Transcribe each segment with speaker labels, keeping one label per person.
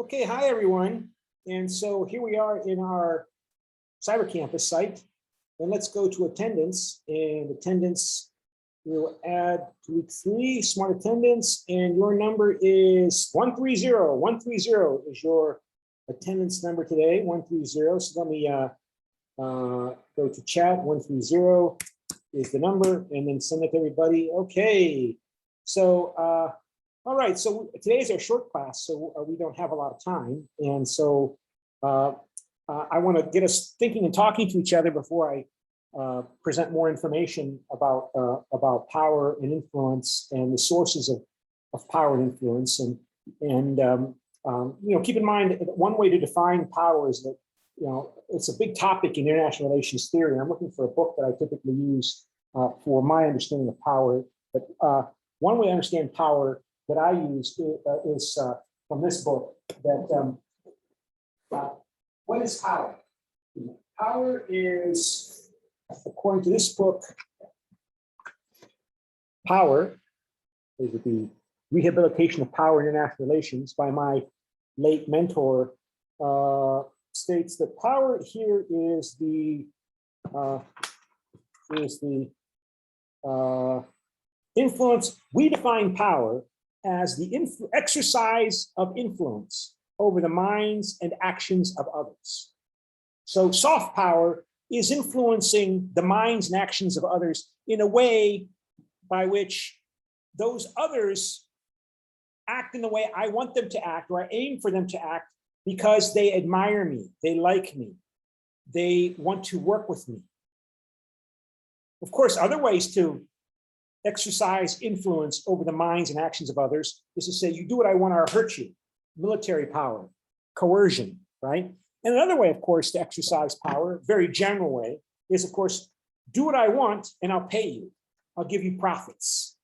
Speaker 1: Okay, hi everyone. And so here we are in our cyber campus site. And let's go to attendance. And attendance, we'll add to week 3, smart attendance. And your number is 130. 130 is your attendance number today, 130. So let me go to chat. 130 is the number, and then send it to everybody. Okay. So, all right, so today is our short class, so we don't have a lot of time. And so I want to get us thinking and talking to each other before I present more information about power and influence and the sources of power and influence. And you know, keep in mind that one way to define power is that, you know, it's a big topic in international relations theory. I'm looking for a book that I typically use for my understanding of power. But one way to understand power that I use is from this book. That what is power? Power is, according to this book, power is the Rehabilitation of Power in International Relations by my late mentor. States that power here is the influence. We define power as the exercise of influence over the minds and actions of others. So soft power is influencing the minds and actions of others in a way by which those others act in the way I want them to act, or I aim for them to act, because they admire me, they like me, they want to work with me. Of course, other ways to exercise influence over the minds and actions of others is to say, you do what I want or I'll hurt you. Military power, coercion, right? And another way, of course, to exercise power, very general way, is of course, do what I want and I'll pay you. I'll give you profits.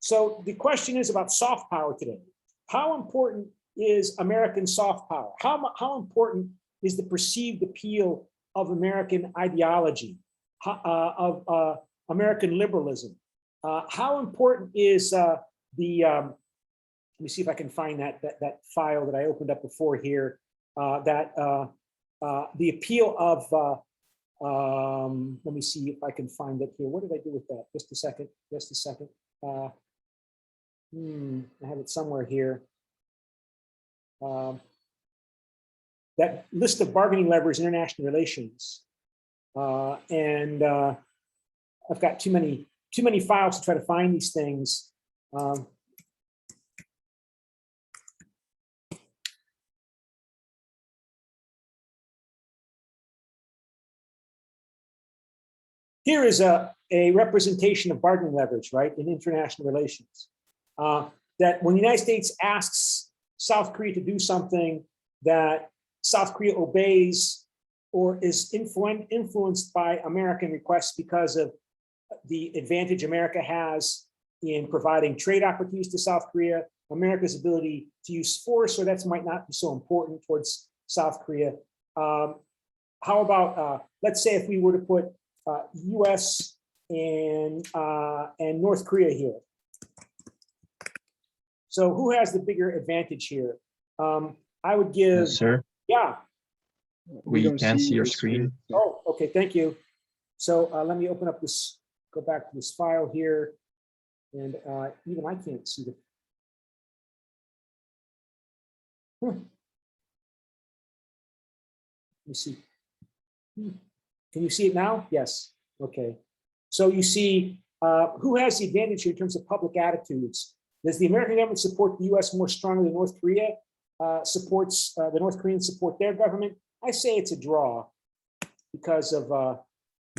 Speaker 1: So the question is about soft power today. How important is American soft power? How important is the perceived appeal of American ideology, of American liberalism? How important is let me see if I can find that file that I opened up before here, the appeal of, let me see if I can find it here. What did I do with that? Just a second, just a second. I have it somewhere here. That list of bargaining levers in international relations. And I've got too many files to try to find these things. Here is a representation of bargaining leverage, right, in international relations. That when the United States asks South Korea to do something that South Korea obeys or is influenced by American requests because of the advantage America has in providing trade opportunities to South Korea, America's ability to use force, or that might not be so important towards South Korea. How about, let's say if we were to put US and North Korea here. So who has the bigger advantage here? I would give,
Speaker 2: yes, sir.
Speaker 1: Yeah.
Speaker 2: We can't see your screen.
Speaker 1: Oh, okay, thank you. So let me open up this, go back to this file here. And even I can't see the, Let me see. Can you see it now? Yes, okay. So you see who has the advantage here in terms of public attitudes. Does the American government support the US more strongly than North Korea? Supports the North Koreans support their government? I say it's a draw because of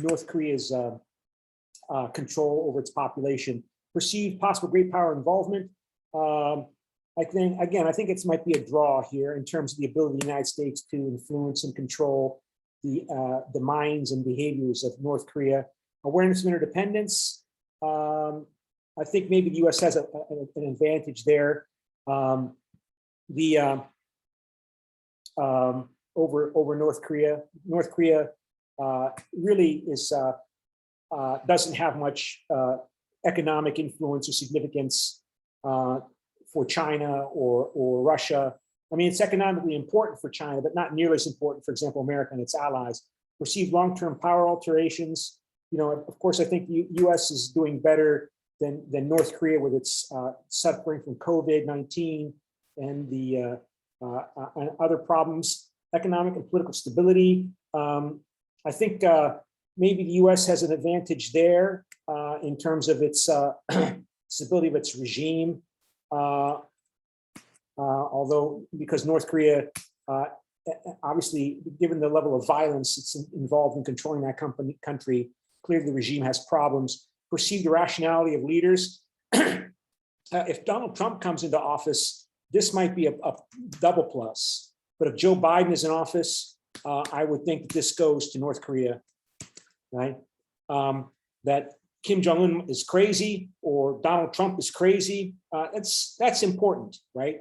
Speaker 1: North Korea's control over its population. Perceived possible great power involvement. I think, again, I think it might be a draw here in terms of the ability of the United States to influence and control the minds and behaviors of North Korea. Awareness of interdependence. I think maybe the US has an advantage there. Over North Korea. North Korea really is doesn't have much economic influence or significance for China or Russia I mean, it's economically important for China, but not nearly as important, for example, America and its allies. Perceived long-term power alterations. You know, of course, I think the U.S. is doing better than North Korea with its suffering from COVID-19 and the and other problems, economic and political stability. I think maybe the U.S. has an advantage there in terms of its stability of its regime. Although, because North Korea, obviously, given the level of violence it's involved in controlling that country, clearly the regime has problems. Perceived irrationality of leaders. If Donald Trump comes into office, this might be a double plus. But if Joe Biden is in office, I would think that this goes to North Korea, right? That Kim Jong-un is crazy or Donald Trump is crazy. That's important, right?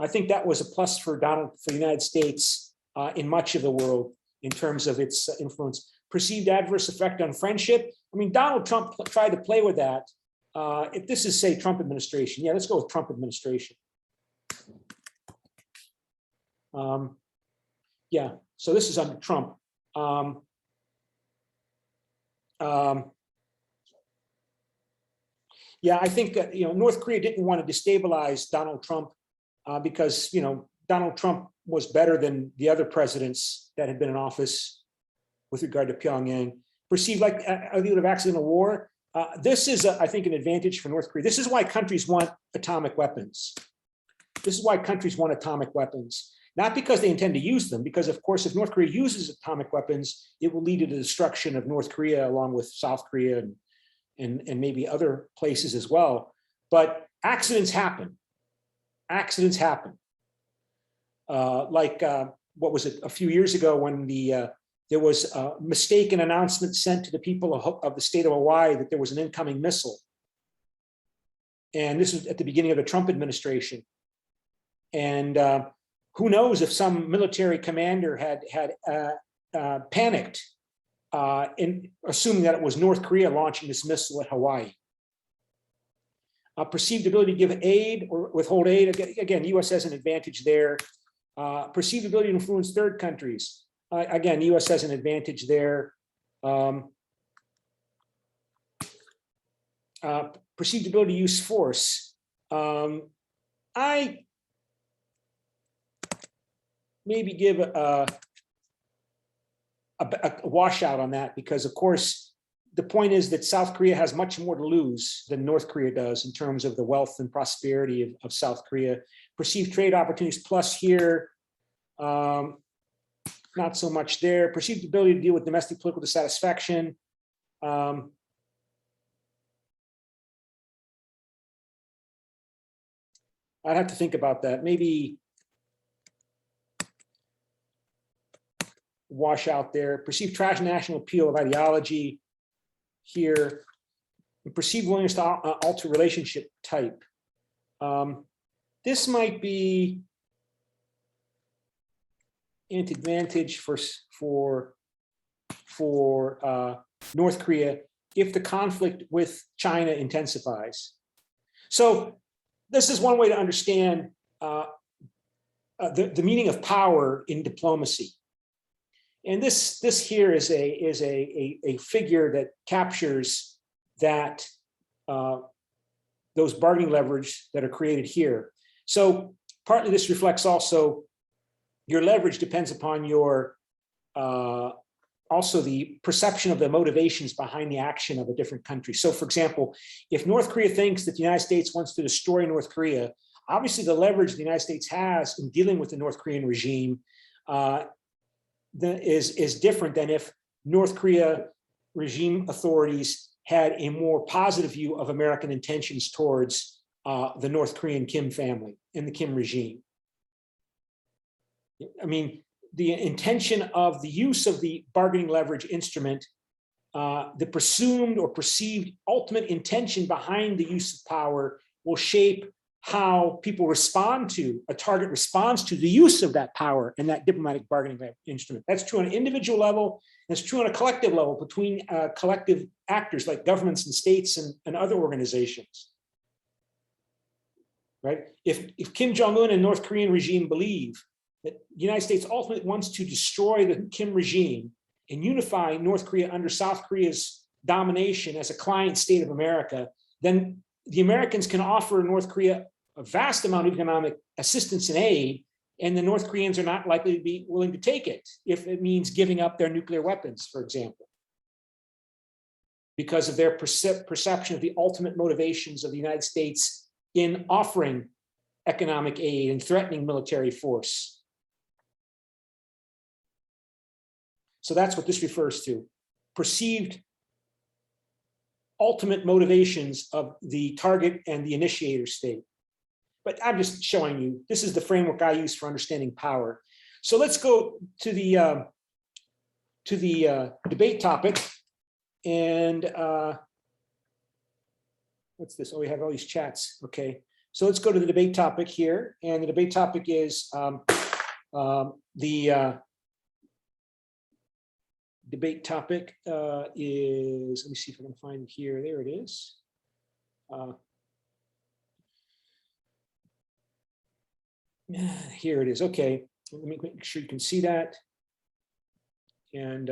Speaker 1: I think that was a plus for the United States in much of the world in terms of its influence. Perceived adverse effect on friendship. I mean, Donald Trump tried to play with that. If this is, say, Trump administration, yeah, let's go with Trump administration. Yeah, so this is under Trump. Yeah, I think North Korea didn't want to destabilize Donald Trump because Donald Trump was better than the other presidents that had been in office with regard to Pyongyang. Perceived like a leader of accidental war. This is, I think, an advantage for North Korea. This is why countries want atomic weapons. This is why countries want atomic weapons. Not because they intend to use them, because of course, if North Korea uses atomic weapons, it will lead to the destruction of North Korea along with South Korea and maybe other places as well. But accidents happen. Accidents happen. What was it, a few years ago when there was a mistaken announcement sent to the people of the state of Hawaii that there was an incoming missile. And this was at the beginning of the Trump administration. And who knows if some military commander had panicked in assuming that it was North Korea launching this missile at Hawaii. Perceived ability to give aid or withhold aid. Again, U.S. has an advantage there. Perceived ability to influence third countries. Again, the U.S. has an advantage there. Perceived ability to use force. I maybe give a washout on that because, of course, the point is that South Korea has much more to lose than North Korea does in terms of the wealth and prosperity of South Korea. Perceived trade opportunities plus here. Not so much there. Perceived ability to deal with domestic political dissatisfaction. I'd have to think about that. Maybe wash out there. Perceived transnational appeal of ideology here. And perceived willingness to alter relationship type. This might be an advantage for North Korea if the conflict with China intensifies. So this is one way to understand the meaning of power in diplomacy. And this here is a figure that captures that those bargaining leverage that are created here. So partly this reflects also your leverage depends upon your also the perception of the motivations behind the action of a different country. So for example, if North Korea thinks that the United States wants to destroy North Korea, obviously the leverage the United States has in dealing with the North Korean regime is different than if North Korea regime authorities had a more positive view of American intentions towards the North Korean Kim family and the Kim regime. I mean, the intention of the use of the bargaining leverage instrument, the presumed or perceived ultimate intention behind the use of power will shape how people respond to, a target responds to the use of that power and that diplomatic bargaining instrument. That's true on an individual level, and it's true on a collective level between collective actors like governments and states and other organizations. right? If Kim Jong-un and North Korean regime believe that the United States ultimately wants to destroy the Kim regime and unify North Korea under South Korea's domination as a client state of America, then the Americans can offer North Korea a vast amount of economic assistance and aid, and the North Koreans are not likely to be willing to take it if it means giving up their nuclear weapons, for example, because of their perception of the ultimate motivations of the United States in offering economic aid and threatening military force. So that's what this refers to, perceived ultimate motivations of the target and the initiator state. But I'm just showing you, this is the framework I use for understanding power. So let's go to the debate topic. And what's this? Oh, we have all these chats. Okay, so let's go to the debate topic here. And the debate topic is debate topic is, let me see if I can find it here. There it is. Here it is. Okay, let me make sure you can see that. And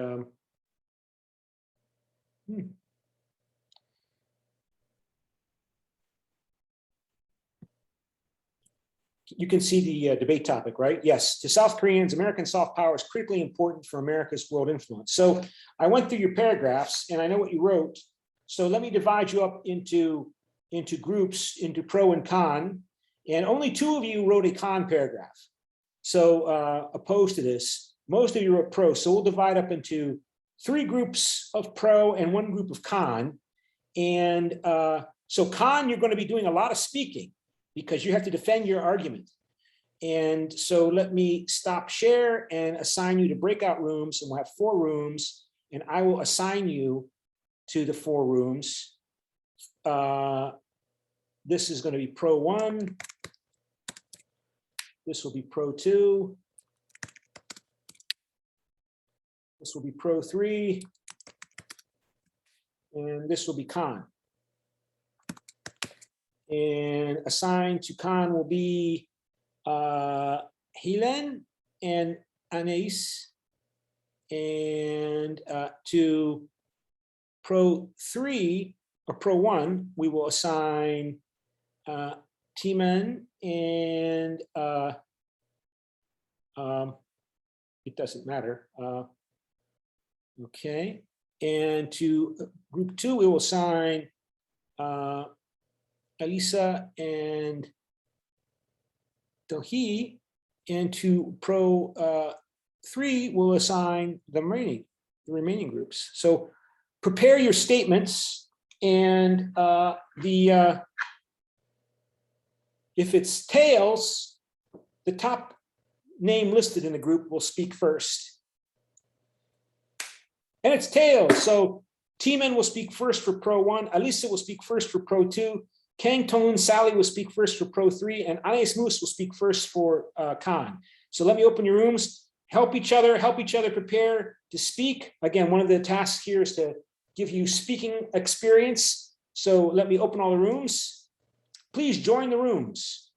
Speaker 1: you can see the debate topic, right? Yes, to South Koreans, American soft power is critically important for America's world influence. So I went through your paragraphs and I know what you wrote. So let me divide you up into groups, into pro and con. And only 2 of you wrote a con paragraph. So opposed to this, most of you wrote pro. So we'll divide up into 3 groups of pro and 1 group of con. And so con, you're going to be doing a lot of speaking because you have to defend your argument. And so let me stop share and assign you to breakout rooms, and we'll have 4 rooms, and I will assign you to the 4 rooms. This is going to be pro 1. This will be pro 2. This will be pro 3. And this will be con. And assigned to con will be Helen and Anais. And to pro 3 or pro 1, we will assign Timan and it doesn't matter. Okay. And to group 2, we will assign Elisa and Dohi, and to pro 3, we'll assign the remaining groups. So prepare your statements, and if it's tails, the top name listed in the group will speak first. And it's tails, so Timan will speak first for pro 1, Alisa will speak first for pro 2, Kang Tong Sally will speak first for pro 3, and Anais Moose will speak first for con. So let me open your rooms, help each other prepare to speak. Again, one of the tasks here is to give you speaking experience. So let me open all the rooms. Please join the rooms.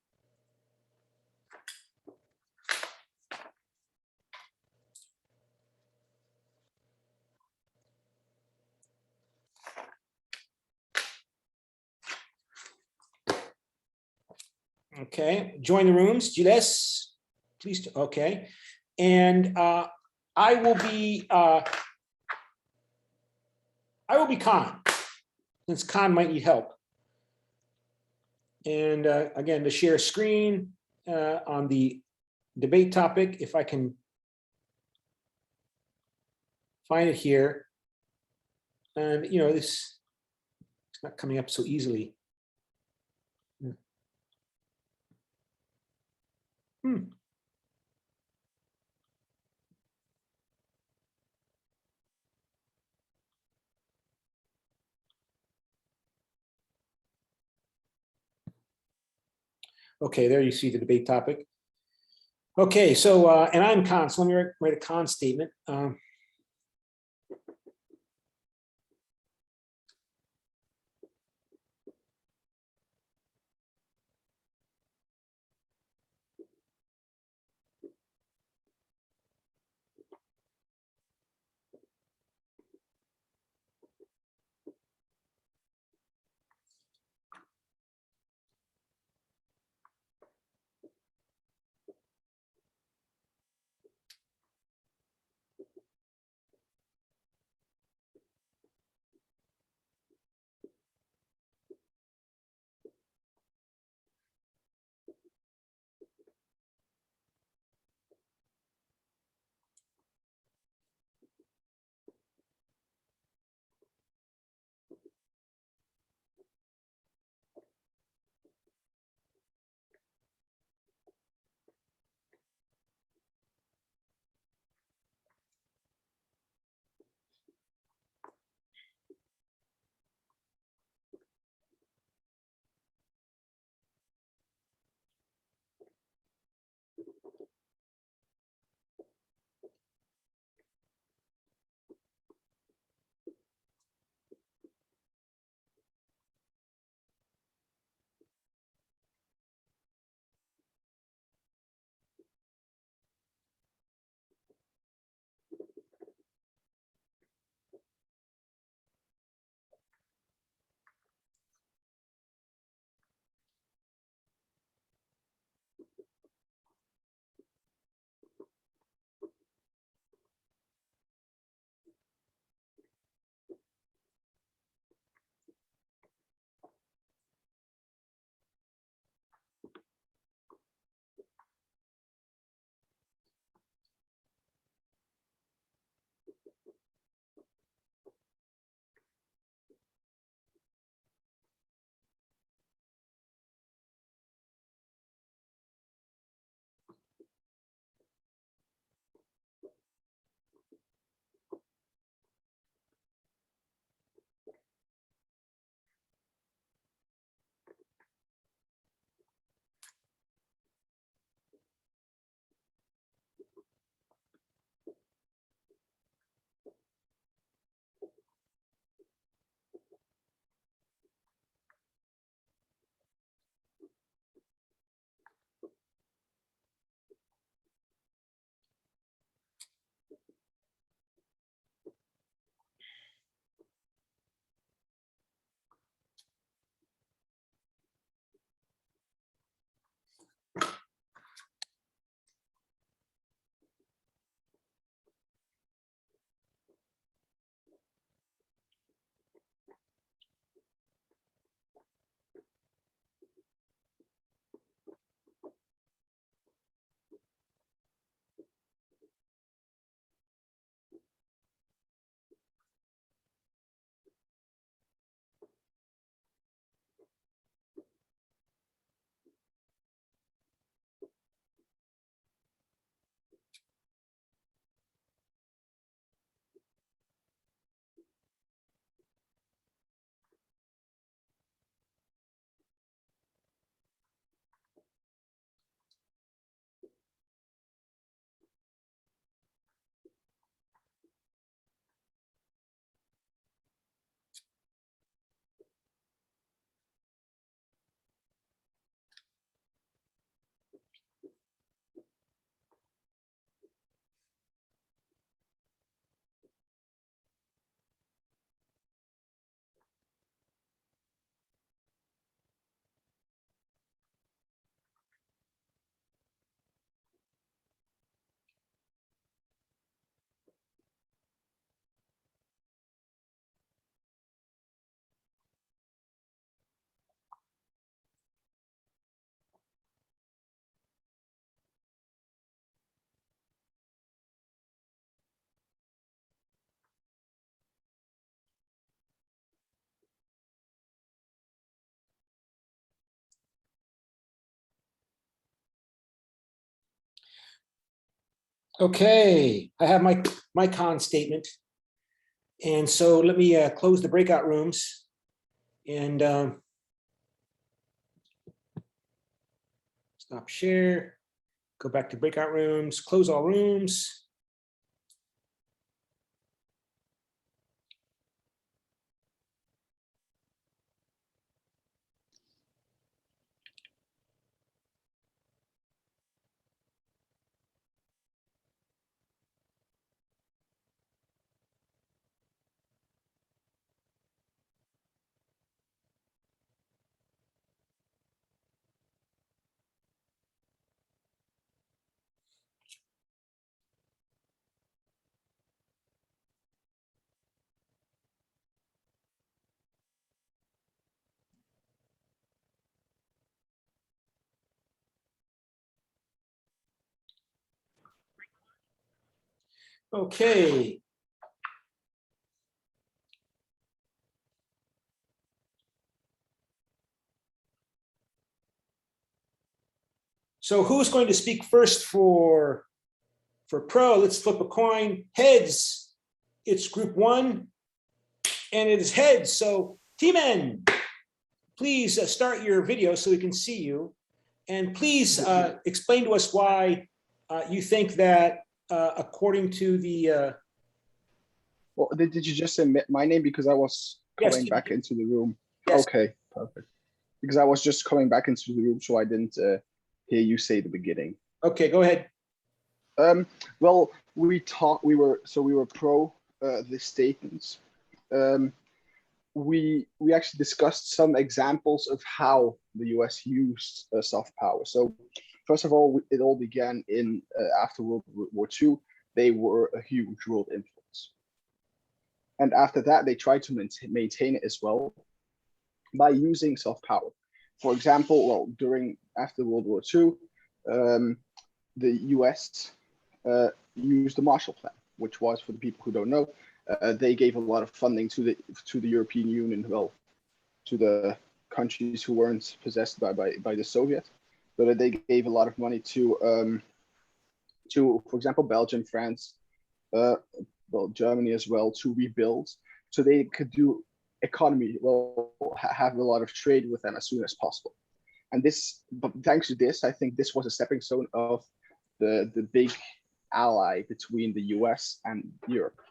Speaker 1: Okay, join the rooms. Gilles, please. Okay, and I will be con, since con might need help. And again, to share screen on the debate topic, if I can find it here. And you know, this it's not coming up so easily. Okay, there you see the debate topic. Okay, so, and I'm con, so let me write a con statement. Okay, I have my con statement. And so let me close the breakout rooms and stop share, go back to breakout rooms, close all rooms. Okay. So who's going to speak first for pro? Let's flip a coin. Heads, it's group one, and it is heads. So T-Men, please start your video so we can see you. And please explain to us why you think that according to the...
Speaker 3: Well, did you just say my name because I was coming back into the room?
Speaker 1: Yes.
Speaker 3: Okay, perfect. Because I was just coming back into the room, so I didn't hear you say the beginning.
Speaker 1: Okay, go ahead.
Speaker 3: Well, we were pro the statements. We actually discussed some examples of how the US used soft power. So first of all, it all began in after World War II. They were a huge world influence. And after that, they tried to maintain it as well by using soft power. For example, after World War II, the US used the Marshall Plan, which was, for the people who don't know, they gave a lot of funding to the European Union, to the countries who weren't possessed by the Soviet. But they gave a lot of money to for example, Belgium, France, Germany as well, to rebuild, so they could do economy, have a lot of trade with them as soon as possible. And but thanks to this, I think this was a stepping stone of the big ally between the US and Europe.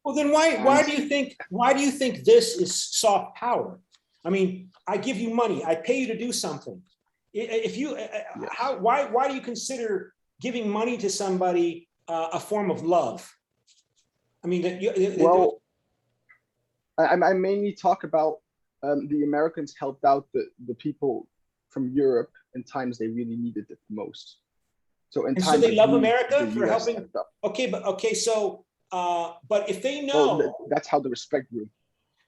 Speaker 1: Well, then why do you think this is soft power? I mean, I give you money, I pay you to do something. If you, why do you consider giving money to somebody a form of love? I mean,
Speaker 3: I mainly talk about the Americans helped out the people from Europe in times they really needed it the most. So
Speaker 1: so they love America for helping. Okay, so but if they know,
Speaker 3: that's how the respect grew.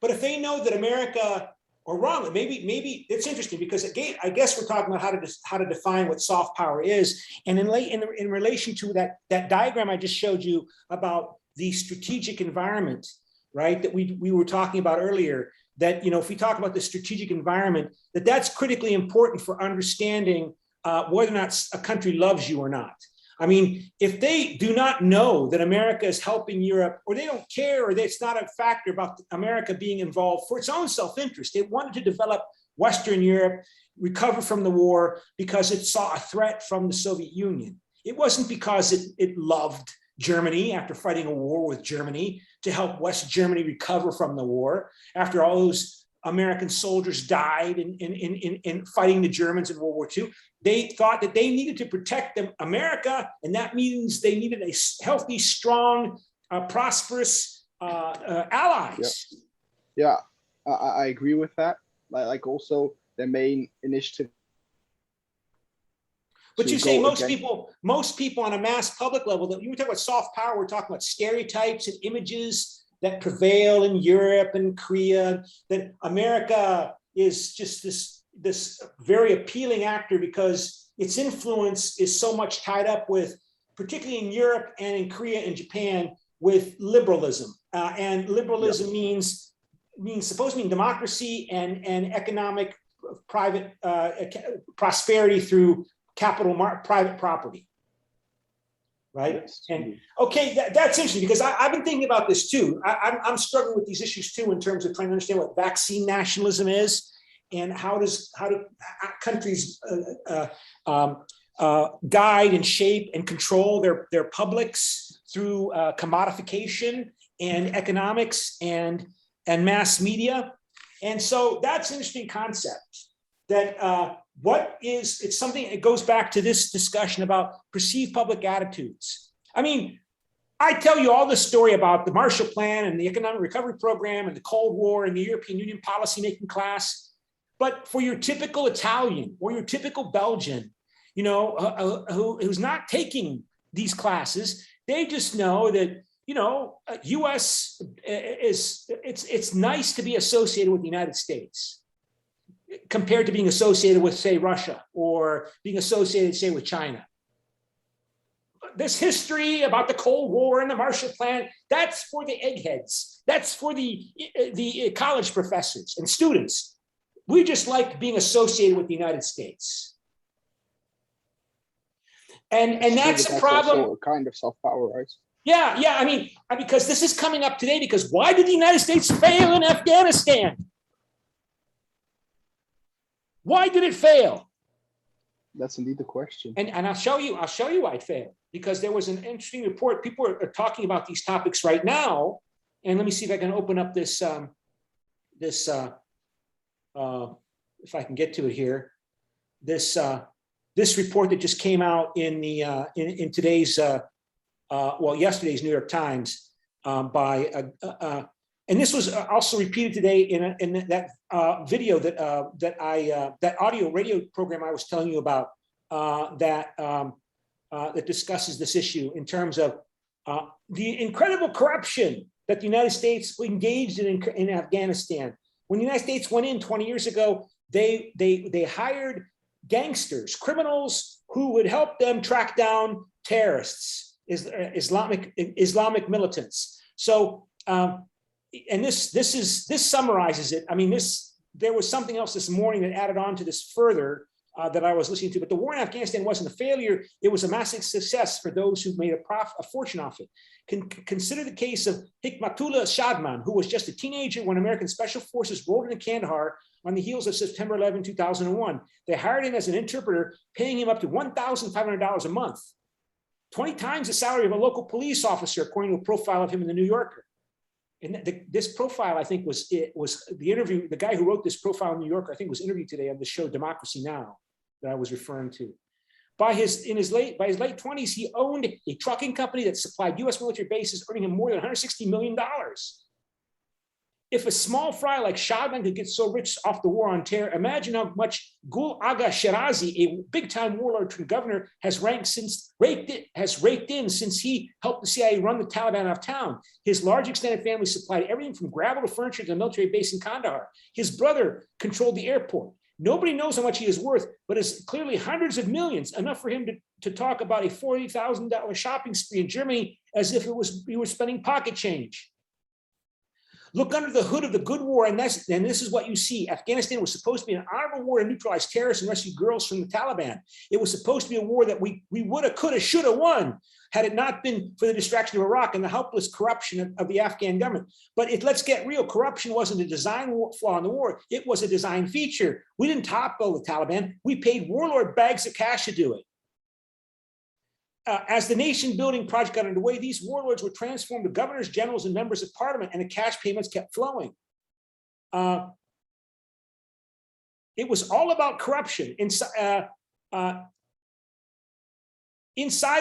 Speaker 1: But if they know that America, or wrong, maybe it's interesting, because again, I guess we're talking about how to define what soft power is, and in relation to that diagram I just showed you about the strategic environment, right? That we were talking about earlier. That, you know, if we talk about the strategic environment, that's critically important for understanding whether or not a country loves you or not. I mean, if they do not know that America is helping Europe, or they don't care, or it's not a factor about America being involved for its own self-interest, they wanted to develop Western Europe, recover from the war because it saw a threat from the Soviet Union. It wasn't because it loved Germany after fighting a war with Germany to help West Germany recover from the war after all those American soldiers died in fighting the Germans in World War II. They thought that they needed to protect America, and that means they needed a healthy, strong, prosperous allies.
Speaker 3: Yeah, I agree with that. Like also their main initiative.
Speaker 1: But you say most people on a mass public level, that when we talk about soft power, we're talking about stereotypes and images that prevail in Europe and Korea, that America is just this very appealing actor because its influence is so much tied up with, particularly in Europe and in Korea and Japan, with liberalism. And liberalism means supposed to mean democracy and economic private prosperity through private property. right?
Speaker 3: Yes,
Speaker 1: And
Speaker 3: indeed.
Speaker 1: okay, that's interesting because I've been thinking about this too. I'm struggling with these issues too in terms of trying to understand what vaccine nationalism is and how do countries guide and shape and control their publics through commodification and economics and mass media. And so that's an interesting concept that it's something, it goes back to this discussion about perceived public attitudes. I mean, I tell you all this story about the Marshall Plan and the Economic Recovery Program and the Cold War and the European Union policymaking class. But for your typical Italian or your typical Belgian, you know, who's not taking these classes, they just know that, you know, US it's nice to be associated with the United States compared to being associated with, say, Russia or being associated, say, with China. This history about the Cold War and the Marshall Plan, that's for the eggheads. That's for the college professors and students. We just like being associated with the United States. And that's a problem.
Speaker 3: Also a kind of soft power, right?
Speaker 1: Yeah, I mean, because this is coming up today, because why did the United States fail in Afghanistan? Why did it fail?
Speaker 3: That's indeed the question.
Speaker 1: And I'll show you why it failed. Because there was an interesting report. People are talking about these topics right now. And let me see if I can open up this, if I can get to it here. This report that just came out in the in today's yesterday's New York Times by and this was also repeated today in that video that audio radio program I was telling you about that discusses this issue in terms of the incredible corruption that the United States engaged in Afghanistan. When the United States went in 20 years ago, they hired gangsters, criminals who would help them track down terrorists, Islamic militants. So, and this summarizes it. I mean, there was something else this morning that added on to this further that I was listening to, but the war in Afghanistan wasn't a failure. It was a massive success for those who made a fortune off it. Consider the case of Hikmatullah Shadman, who was just a teenager when American Special Forces rolled into Kandahar on the heels of September 11, 2001. They hired him as an interpreter, paying him up to $1,500 a month, 20 times the salary of a local police officer, according to a profile of him in the New Yorker. And this profile, I think, was the interview. The guy who wrote this profile in New Yorker, I think, was interviewed today on the show Democracy Now! That I was referring to. By his late 20s, he owned a trucking company that supplied U.S. military bases, earning him more than $160 million. If a small fry like Shadman could get so rich off the war on terror, imagine how much Gul Aga Shirazi, a big-time warlord turned governor, has raked in since he helped the CIA run the Taliban out of town. His large extended family supplied everything from gravel to furniture to the military base in Kandahar. His brother controlled the airport. Nobody knows how much he is worth, but it's clearly hundreds of millions, enough for him to talk about a $40,000 shopping spree in Germany as if he was spending pocket change. Look under the hood of the good war, and this is what you see. Afghanistan was supposed to be an honorable war to neutralize terrorists and rescue girls from the Taliban. It was supposed to be a war that we woulda, coulda, shoulda won had it not been for the distraction of Iraq and the helpless corruption of the Afghan government. But let's get real. Corruption wasn't a design flaw in the war. It was a design feature. We didn't topple the Taliban. We paid warlord bags of cash to do it. As the nation building project got underway, these warlords were transformed to governors, generals, and members of parliament, and the cash payments kept flowing. It was all about corruption. Inside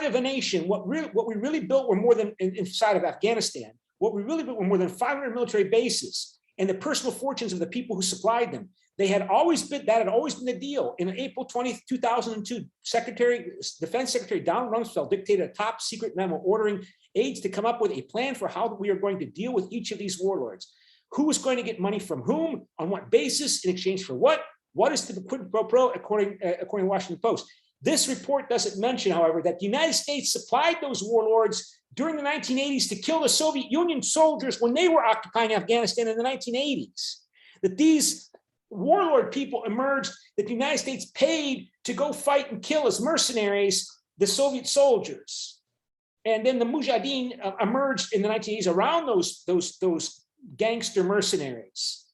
Speaker 1: of a nation, what we really built were more than, inside of Afghanistan, what we really built were more than 500 military bases and the personal fortunes of the people who supplied them. That had always been the deal. In April 20, 2002, Defense Secretary Donald Rumsfeld dictated a top secret memo ordering aides to come up with a plan for how we are going to deal with each of these warlords. Who is going to get money from whom, on what basis, in exchange for what? What is the quid pro quo, according to Washington Post? This report doesn't mention, however, that the United States supplied those warlords during the 1980s to kill the Soviet Union soldiers when they were occupying Afghanistan in the 1980s. That these warlord people emerged, that the United States paid to go fight and kill as mercenaries the Soviet soldiers. And then the Mujahideen emerged in the 1980s around those gangster mercenaries.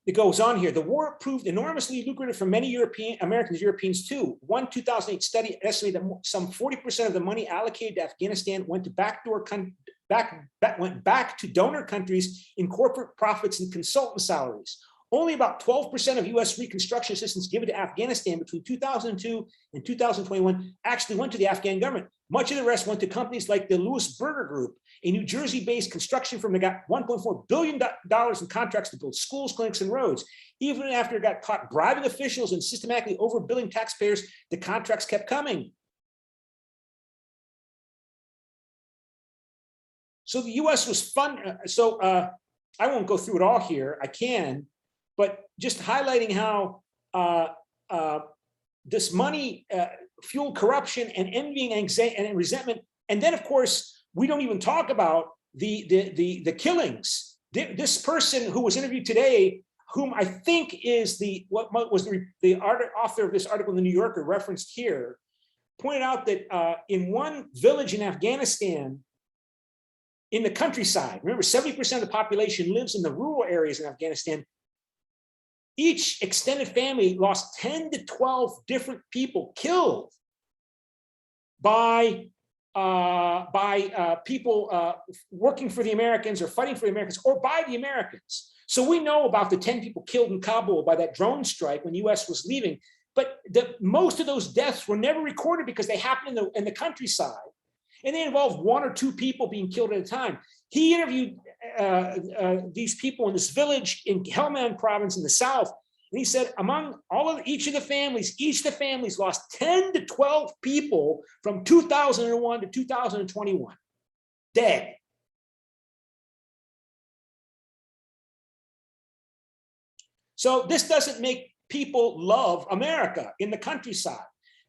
Speaker 1: It goes on here. The war proved enormously lucrative for many Europeans too. One 2008 study estimated that some 40% of the money allocated to Afghanistan went back to donor countries in corporate profits and consultant salaries. Only about 12% of US reconstruction assistance given to Afghanistan between 2002 and 2021 actually went to the Afghan government. Much of the rest went to companies like the Lewis Berger Group, a New Jersey-based construction firm that got $1.4 billion in contracts to build schools, clinics, and roads. Even after it got caught bribing officials and systematically overbilling taxpayers, the contracts kept coming. So the US was I won't go through it all here, I can, but just highlighting how this money fueled corruption and envying, anxiety, and resentment. And then, of course, we don't even talk about the killings. This person who was interviewed today, whom I think is the author of this article in the New Yorker referenced here, pointed out that in one village in Afghanistan, in the countryside, remember 70% of the population lives in the rural areas in Afghanistan, each extended family lost 10 to 12 different people killed by people working for the Americans or fighting for the Americans or by the Americans. So we know about the 10 people killed in Kabul by that drone strike when the US was leaving, but most of those deaths were never recorded because they happened in the countryside, and they involved 1 or 2 people being killed at a time. He interviewed these people in this village in Helmand province in the south, and he said each of the families lost 10 to 12 people from 2001 to 2021, dead. So this doesn't make people love America in the countryside.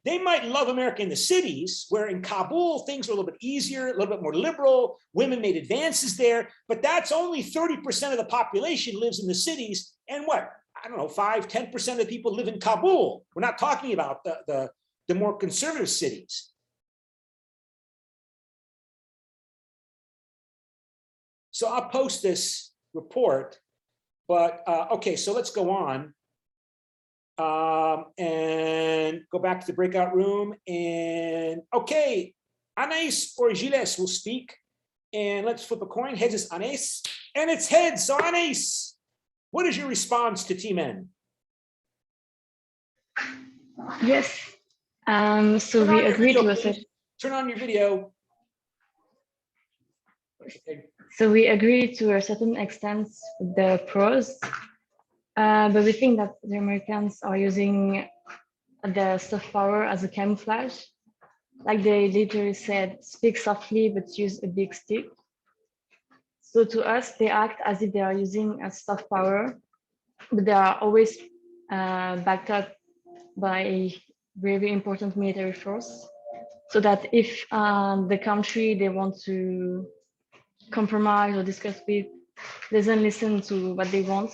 Speaker 1: They might love America in the cities, where in Kabul, things are a little bit easier, a little bit more liberal. Women made advances there, but that's only 30% of the population lives in the cities. And what, I don't know, 5–10% of the people live in Kabul. We're not talking about the more conservative cities. So I'll post this report, but okay, so let's go on. And go back to the breakout room, and okay, Anais or Gilles will speak, and let's flip a coin. Heads is Anais, and it's heads. So Anais, what is your response to Team N?
Speaker 4: Yes, so we agreed to a certain.
Speaker 1: Turn on your video. Okay.
Speaker 4: So we agree to a certain extent with the pros. But we think that the Americans are using the soft power as a camouflage. Like they literally said, speak softly, but use a big stick. So to us, they act as if they are using a soft power, but they are always backed up by a very important military force. So that if the country they want to compromise or discuss with doesn't listen to what they want,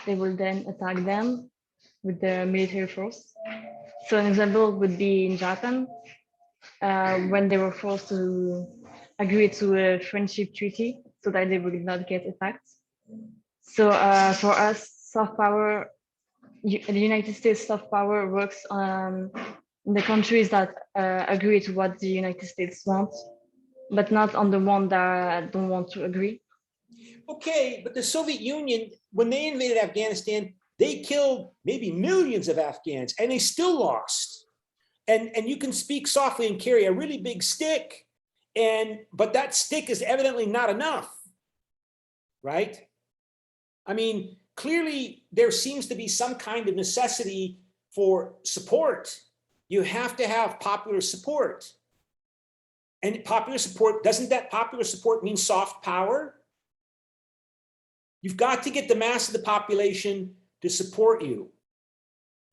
Speaker 4: they will then attack them with the military force. So an example would be in Japan, when they were forced to agree to a friendship treaty so that they would not get attacked. So for us, soft power, the United States soft power works in the countries that agree to what the United States wants, but not on the one that don't want to agree.
Speaker 1: Okay, but the Soviet Union, when they invaded Afghanistan, they killed maybe millions of Afghans, and they still lost. And you can speak softly and carry a really big stick, but that stick is evidently not enough, right? I mean, clearly there seems to be some kind of necessity for support. You have to have popular support. And popular support, doesn't that popular support mean soft power? You've got to get the mass of the population to support you.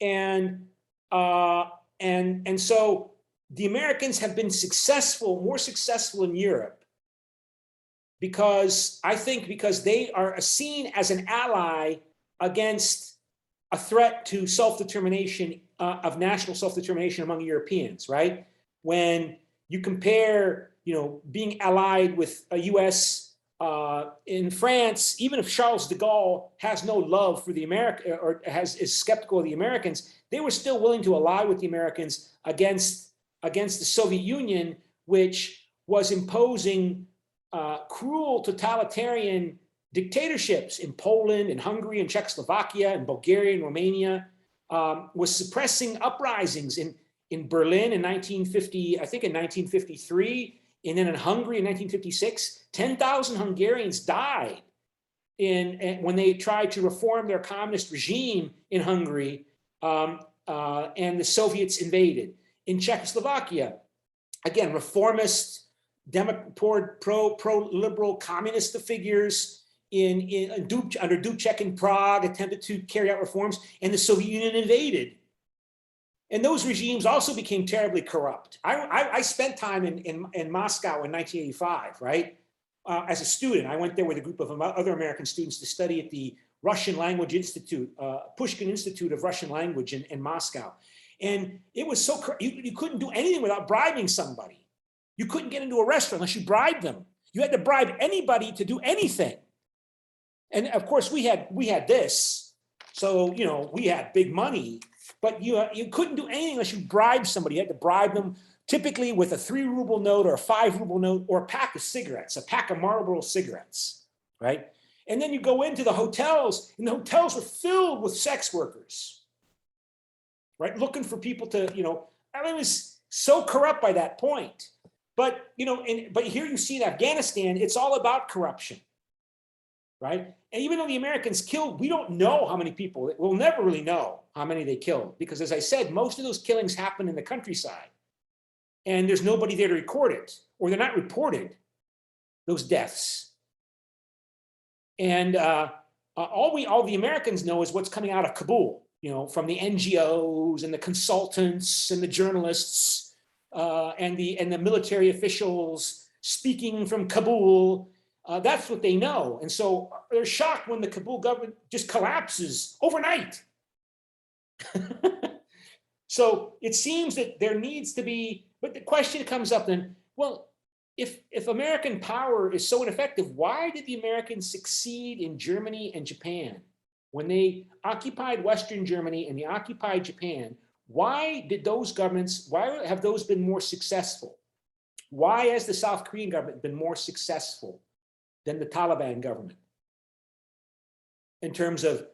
Speaker 1: And so the Americans have been more successful in Europe because they are seen as an ally against a threat to self-determination, of national self-determination among Europeans, right? when you compare, being allied with a US in France, even if Charles de Gaulle has no love for the America or is skeptical of the Americans, they were still willing to ally with the Americans against the Soviet Union, which was imposing cruel totalitarian dictatorships in Poland and Hungary and Czechoslovakia and Bulgaria and Romania, was suppressing uprisings in Berlin in 1950, I think in 1953, and then in Hungary in 1956. 10,000 Hungarians died when they tried to reform their communist regime in Hungary, and the Soviets invaded. In Czechoslovakia, again, reformist, pro-liberal communist figures under Dubček in Prague attempted to carry out reforms, and the Soviet Union invaded. And those regimes also became terribly corrupt. I spent time in Moscow in 1985, right? As a student, I went there with a group of other American students to study at the Russian Language Institute, Pushkin Institute of Russian Language in Moscow. And it was so, you couldn't do anything without bribing somebody. You couldn't get into a restaurant unless you bribed them. You had to bribe anybody to do anything. And of course we had this, so, we had big money, but you couldn't do anything unless you bribed somebody. You had to bribe them, typically with a 3 ruble note or a 5 ruble note or a pack of cigarettes, a pack of Marlboro cigarettes, right? And then you go into the hotels, and the hotels were filled with sex workers, right? Looking for people to, it was so corrupt by that point. But, but here you see in Afghanistan, it's all about corruption, right? And even though the Americans killed, we don't know how many people, we'll never really know how many they killed, because as I said, most of those killings happen in the countryside, and there's nobody there to record it, or they're not reported, those deaths. And all the Americans know is what's coming out of Kabul, from the NGOs and the consultants and the journalists and the military officials speaking from Kabul. That's what they know. And so they're shocked when the Kabul government just collapses overnight. So it seems that there needs to be, but the question comes up then, well, if American power is so ineffective, why did the Americans succeed in Germany and Japan? When they occupied Western Germany and they occupied Japan, why have those been more successful? Why has the South Korean government been more successful than the Taliban government? In terms of,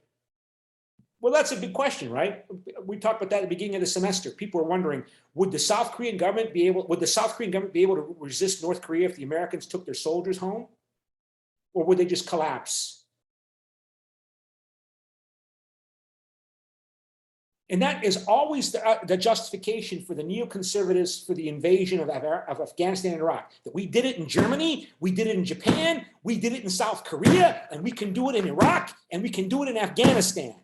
Speaker 1: well, that's a big question, right? We talked about that at the beginning of the semester. People were wondering, would the South Korean government be able to resist North Korea if the Americans took their soldiers home? Or would they just collapse? And that is always the justification for the neoconservatives for the invasion of Afghanistan and Iraq. That we did it in Germany, we did it in Japan, we did it in South Korea, and we can do it in Iraq, and we can do it in Afghanistan.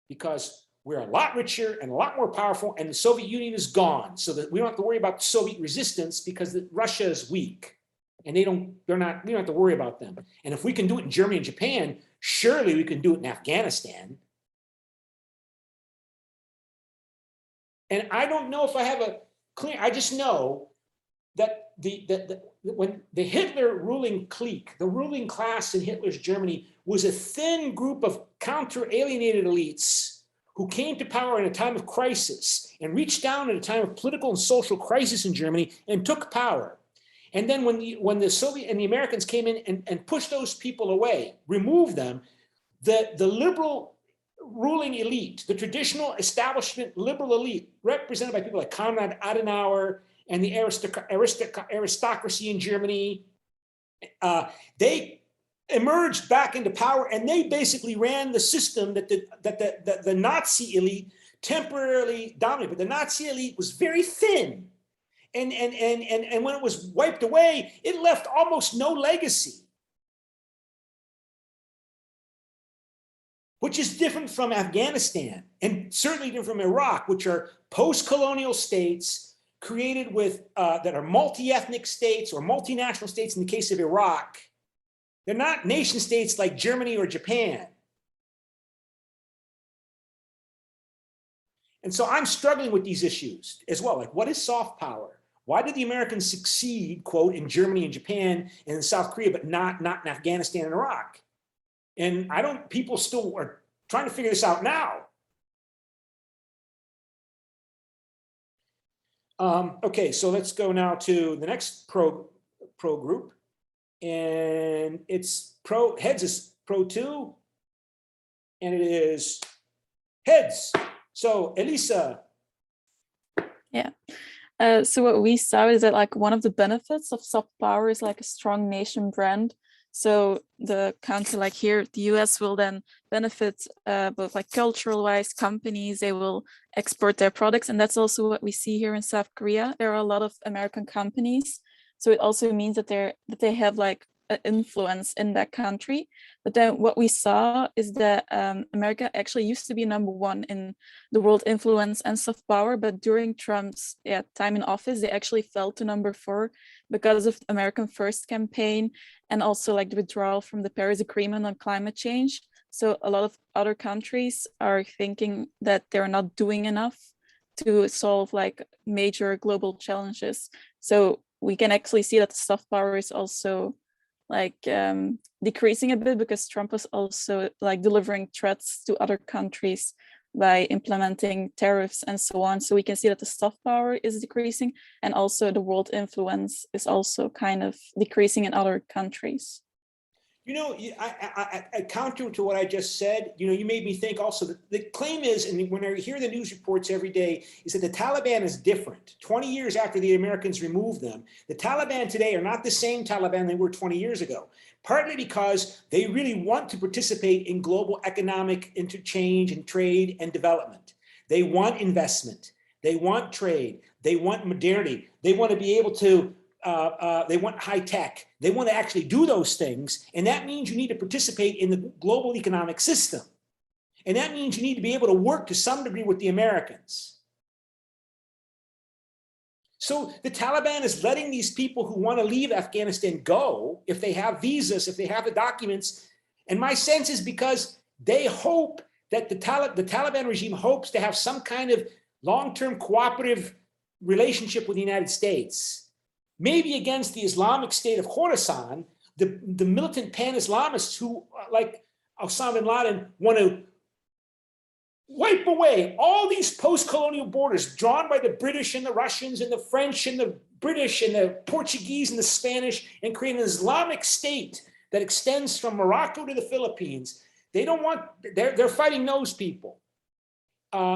Speaker 1: Because we're a lot richer and a lot more powerful, and the Soviet Union is gone, so that we don't have to worry about Soviet resistance because Russia is weak, and we don't have to worry about them. And if we can do it in Germany and Japan, surely we can do it in Afghanistan. And I don't know if I have a clear, I just know that when the Hitler ruling clique, the ruling class in Hitler's Germany was a thin group of counter-alienated elites who came to power in a time of crisis and reached down at a time of political and social crisis in Germany and took power. And then when the Soviet and the Americans came in and pushed those people away, removed them, the liberal ruling elite, the traditional establishment liberal elite, represented by people like Konrad Adenauer and the aristocracy in Germany, they emerged back into power, and they basically ran the system that the Nazi elite temporarily dominated. But the Nazi elite was very thin. And when it was wiped away, it left almost no legacy, which is different from Afghanistan and certainly different from Iraq, which are post-colonial states created with, that are multi-ethnic states or multinational states in the case of Iraq. They're not nation states like Germany or Japan. And so I'm struggling with these issues as well. Like, what is soft power? Why did the Americans succeed, quote, in Germany and Japan and in South Korea, but not in Afghanistan and Iraq? And people still are trying to figure this out now. Okay, so let's go now to the next pro group. And it's heads is pro 2. And it is heads. So Elisa.
Speaker 5: Yeah. So what we saw is that like one of the benefits of soft power is like a strong nation brand. So the country like here, the US will then benefit both like cultural wise companies, they will export their products. And that's also what we see here in South Korea. There are a lot of American companies. So it also means that they have like an influence in that country. But then what we saw is that America actually used to be #1 in the world influence and soft power, but during Trump's time in office, they actually fell to #4 because of American First campaign and also like the withdrawal from the Paris Agreement on climate change. So a lot of other countries are thinking that they're not doing enough to solve like major global challenges. So we can actually see that the soft power is also like decreasing a bit because Trump is also like delivering threats to other countries by implementing tariffs and so on. So we can see that the soft power is decreasing and also the world influence is also kind of decreasing in other countries.
Speaker 1: You know, I counter to what I just said, you know, you made me think also that the claim is, and when I hear the news reports every day, is that the Taliban is different. 20 years after the Americans removed them, the Taliban today are not the same Taliban they were 20 years ago, partly because they really want to participate in global economic interchange and trade and development. They want investment, they want trade, they want modernity, they want to be able to they want high tech. They want to actually do those things. And that means you need to participate in the global economic system. And that means you need to be able to work to some degree with the Americans. So the Taliban is letting these people who want to leave Afghanistan go, if they have visas, if they have the documents. And my sense is because they hope that the Taliban regime hopes to have some kind of long-term cooperative relationship with the United States. Maybe against the Islamic State of Khorasan, the militant pan-Islamists who, like Osama bin Laden, want to wipe away all these post-colonial borders drawn by the British and the Russians and the French and the British and the Portuguese and the Spanish and create an Islamic state that extends from Morocco to the Philippines. They don't want, they're fighting those people.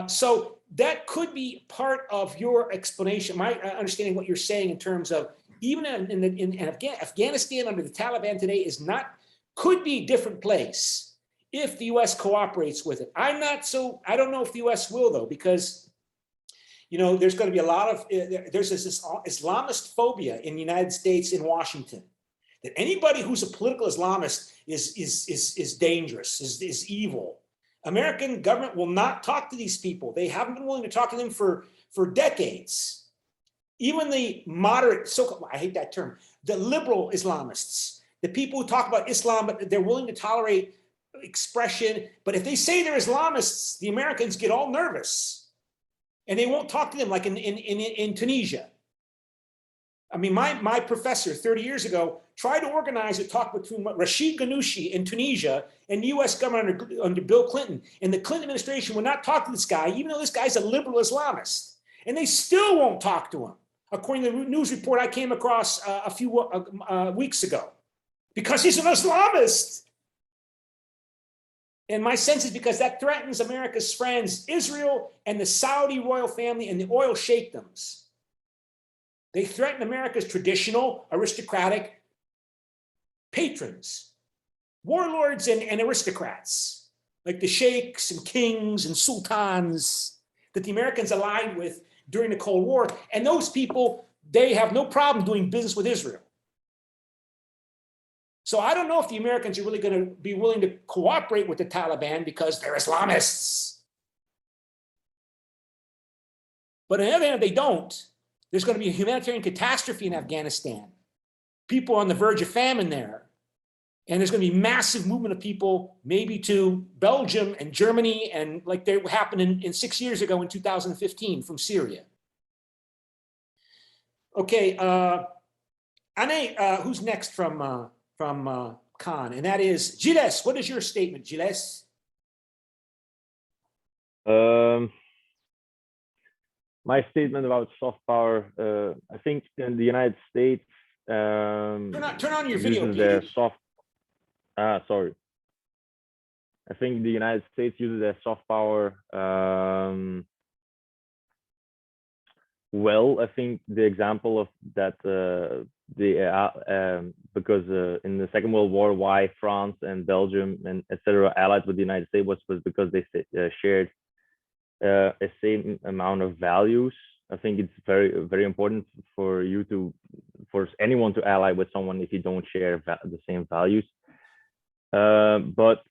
Speaker 1: So that could be part of your explanation, my understanding what you're saying in terms of even in Afghanistan under the Taliban today could be a different place if the US cooperates with it. I don't know if the US will though, because, you know, there's going to be a lot of, there's this Islamist phobia in the United States, in Washington, that anybody who's a political Islamist is dangerous, is evil. American government will not talk to these people. They haven't been willing to talk to them for decades. Even the moderate, I hate that term, the liberal Islamists, the people who talk about Islam, but they're willing to tolerate expression. But if they say they're Islamists, the Americans get all nervous and they won't talk to them, like in Tunisia. I mean, my professor 30 years ago tried to organize a talk between Rashid Ghannouchi in Tunisia and the US government under Bill Clinton. And the Clinton administration would not talk to this guy, even though this guy's a liberal Islamist. And they still won't talk to him, according to the news report I came across a few weeks ago, because he's an Islamist. And my sense is because that threatens America's friends, Israel and the Saudi royal family and the oil sheikdoms. They threaten America's traditional aristocratic patrons, warlords and aristocrats, like the sheikhs and kings and sultans that the Americans allied with during the Cold War. And those people, they have no problem doing business with Israel. So I don't know if the Americans are really going to be willing to cooperate with the Taliban because they're Islamists. But on the other hand, if they don't, there's going to be a humanitarian catastrophe in Afghanistan. People on the verge of famine there. And there's going to be massive movement of people, maybe to Belgium and Germany, and like they happened in 6 years ago in 2015 from Syria. Okay, Anne, who's next from Khan? And that is Gilles. What is your statement, Gilles?
Speaker 6: My statement about soft power, I think in the United States,
Speaker 1: turn on your video,
Speaker 6: uses their soft. Sorry. I think the United States uses their soft power well. I think the example of that because in the Second World War, why France and Belgium and etc. allied with the United States was because they shared a same amount of values. I think it's very important for anyone to ally with someone if you don't share the same values. But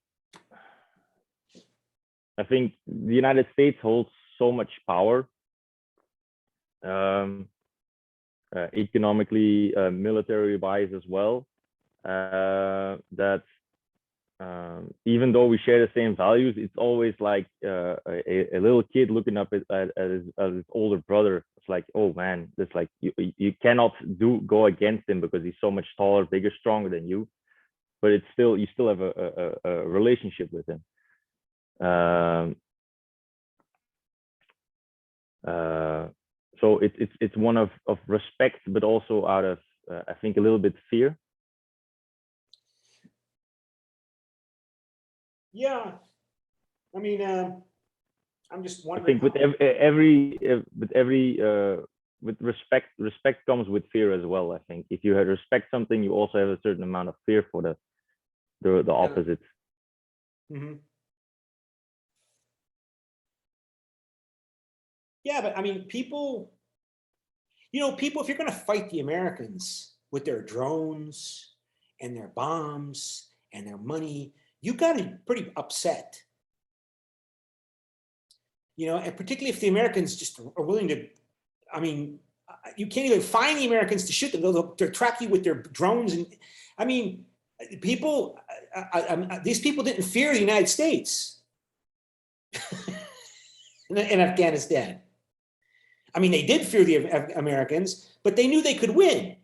Speaker 6: I think the United States holds so much power, economically, military-wise as well, that even though we share the same values, it's always like a little kid looking up at his older brother. It's like, oh man, it's like you cannot go against him because he's so much taller, bigger, stronger than you. But it's still, you still have a relationship with him. So it's one of respect, but also out of I think a little bit fear.
Speaker 1: Yeah, I mean, I'm just wondering.
Speaker 6: I think with respect comes with fear as well. I think if you respect something, you also have a certain amount of fear for the opposite.
Speaker 1: Mm-hmm. Yeah, but I mean, people, if you're going to fight the Americans with their drones and their bombs and their money, you got to be pretty upset. And particularly if the Americans just are willing to, I mean, you can't even find the Americans to shoot them. They'll track you with their drones. And I mean, these people didn't fear the United States in Afghanistan. I mean, they did fear the Americans, but they knew they could win.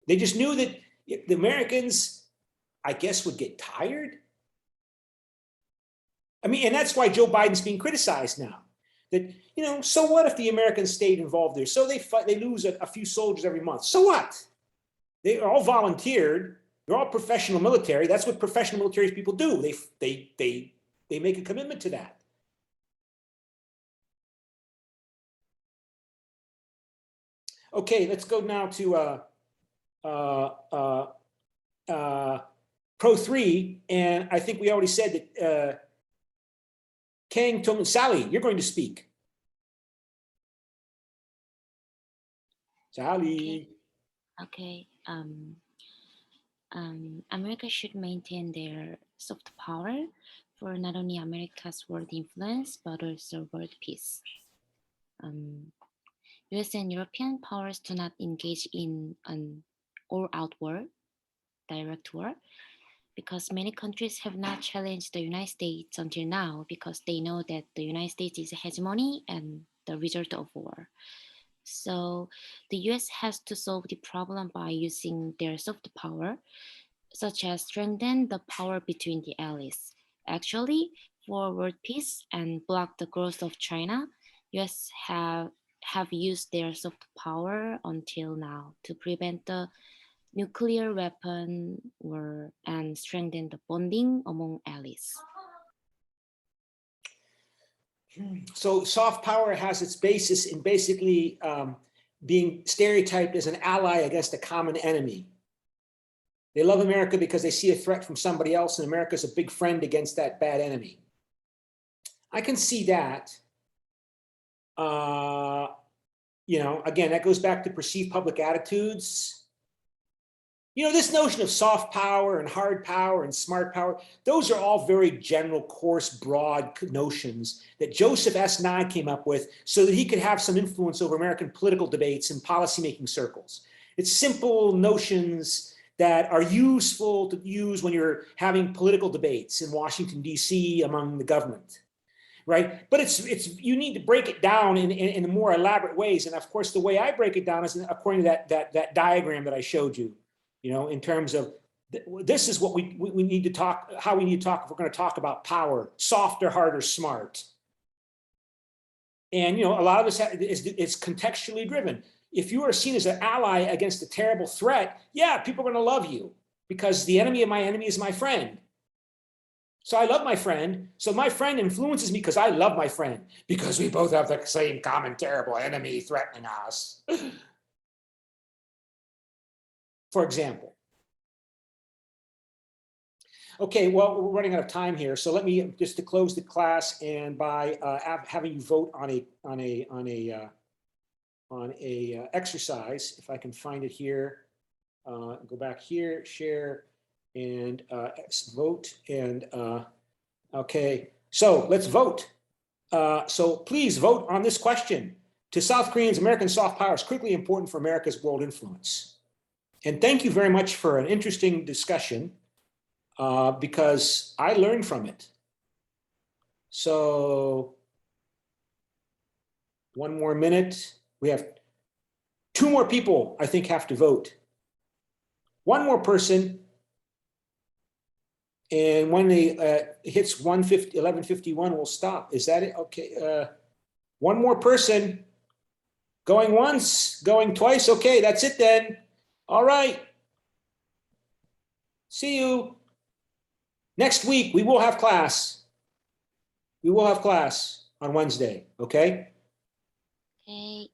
Speaker 1: They just knew that the Americans, I guess, would get tired. I mean, and that's why Joe Biden's being criticized now. That, so what if the Americans stayed involved there? So they lose a few soldiers every month. So what? They are all volunteered. They're all professional military. That's what professional military people do. They make a commitment to that. Okay, let's go now to Pro 3, and I think we already said that Kang Tong Sally, you're going to speak. Sally.
Speaker 7: Okay. America should maintain their soft power for not only America's world influence but also world peace. US and European powers do not engage in an all-out war, direct war, because many countries have not challenged the United States until now because they know that the United States is a hegemony and the result of war. So the US has to solve the problem by using their soft power, such as strengthen the power between the allies. Actually, for world peace and block the growth of China, US have used their soft power until now to prevent the nuclear weapon war and strengthen the bonding among allies.
Speaker 1: So soft power has its basis in basically being stereotyped as an ally against a common enemy. They love America because they see a threat from somebody else, and America is a big friend against that bad enemy. I can see that. Again, that goes back to perceived public attitudes. This notion of soft power and hard power and smart power, those are all very general, coarse, broad notions that Joseph S. Nye came up with so that he could have some influence over American political debates and policymaking circles. It's simple notions that are useful to use when you're having political debates in Washington, D.C. among the government, right? But you need to break it down in more elaborate ways. And of course, the way I break it down is according to that diagram that I showed you, in terms of this is what we need to talk, how we need to talk if we're going to talk about power, soft or hard or smart. And, a lot of this is contextually driven. If you are seen as an ally against a terrible threat, yeah, people are going to love you because the enemy of my enemy is my friend. So I love my friend. So my friend influences me because I love my friend, because we both have the same common terrible enemy threatening us. For example. Okay, well, we're running out of time here. So let me just to close the class and by having you vote on a exercise, if I can find it here, go back here, share, and vote. And okay, so let's vote. So please vote on this question. To South Koreans, American soft power is critically important for America's world influence. And thank you very much for an interesting discussion, because I learned from it. So 1 more minute. We have 2 more people, I think, have to vote. 1 more person. And when it hits 11:51, we'll stop. Is that it? Okay. 1 more person. Going once, going twice. Okay, that's it then. All right. See you. Next week, we will have class. We will have class on Wednesday, okay?
Speaker 7: Okay.